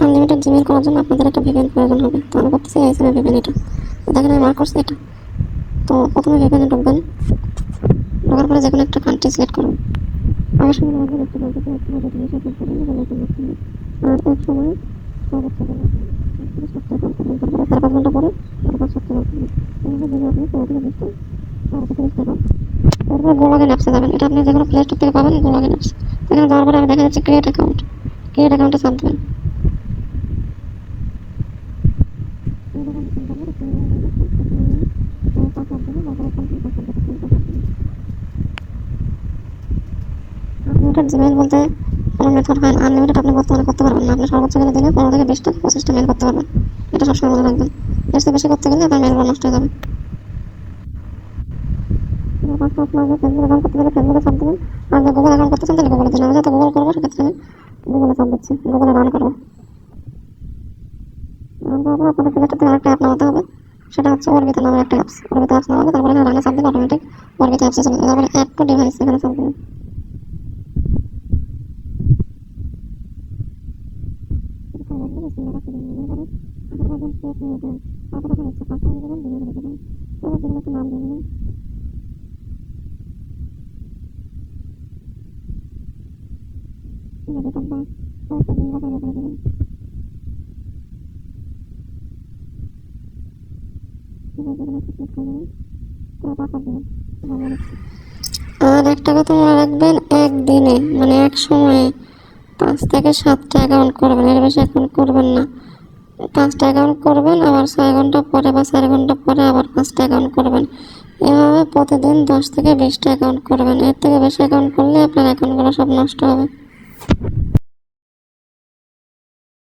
Unlimited Gmail করার জন্য আপনাদের একটা ভিপিএন প্রয়োজন হবে। তো আমি করতেছি এই ভিপিএন এটা। দেখেন আমি মার্ক করছি এটা। তো প্রথমে ভিপিএনে ঢুকবেন, ঢোকার পরে যে কোনো একটা কান্ট্রি সিলেক্ট করুন। আমার সঙ্গে লাগবে একটা কান্ট্রি সিলেক্ট করে যদি সেট করবেন এবং এটা করতে হবে। আর এক সময় সর্বোচ্চ গেলে 4 ঘন্টা পরে তারপর 7 ঘন্টা এভাবে দিলে আপনি 15 থেকে 20 30 টাকা। তারপর গোলগিন অ্যাপসে যাবেন। এটা আপনি যে কোনো প্লে স্টোর থেকে পাবেন গোলগিন অ্যাপস। এখানে যাওয়ার পরে আমি দেখা যাচ্ছে ক্রিয়েট অ্যাকাউন্ট। ক্রিয়েট অ্যাকাউন্টে চাপ দেবেন। আনলিমিটেড জিমেইল বলতে কোনো মেথড হয় না। আনলিমিটেড আপনি বর্তমানে করতে পারবেন না। আপনি সর্বোচ্চ গেলে দিলে 15 থেকে 20টা 25টা মেল করতে পারবেন। এটা সবসময় মনে রাখবেন। এর চেয়ে বেশি করতে গেলে আপনার মেলগুলো নষ্ট হয়ে যাবে। ফেসবুক অ্যাকাউন্ট করতে গেলে ফেসবুকে চাপ দেবেন। আর যে গুগল অ্যাকাউন্ট করতে চান তাহলে গুগলে দিন। আমি যাতে গুগল করবো সেক্ষেত্রে আমি গুগলে চাপ দিচ্ছি, গুগলে রান করবো। রান করার পর আপনাদের প্লে স্টোর থেকে আরেকটা অ্যাপ নামাতে হবে। সেটা হচ্ছে অরবিতা নামের একটা অ্যাপস। অরবিতা অ্যাপস নামাবে, তারপরে এখানে রানে চাপ দিলে অটোমেটিক অরবিতা অ্যাপসে চলে যাবে। তারপরে অ্যাড টু ডিভাইস এখানে চাপ দেবেন। আর একটা কথা মনে রাখবেন, একদিনে মানে এক সময়ে 5 থেকে 7টা অ্যাকাউন্ট করবেন, এর বেশি অ্যাকাউন্ট করবেন না। 5টা অ্যাকাউন্ট করবেন, আবার 6 ঘন্টা পরে বা 4 ঘন্টা পরে আবার 5টা অ্যাকাউন্ট করবেন। এভাবে প্রতিদিন 10 থেকে 20টা অ্যাকাউন্ট করবেন। এর থেকে বেশি অ্যাকাউন্ট করলে আপনার অ্যাকাউন্টগুলো সব নষ্ট হবে।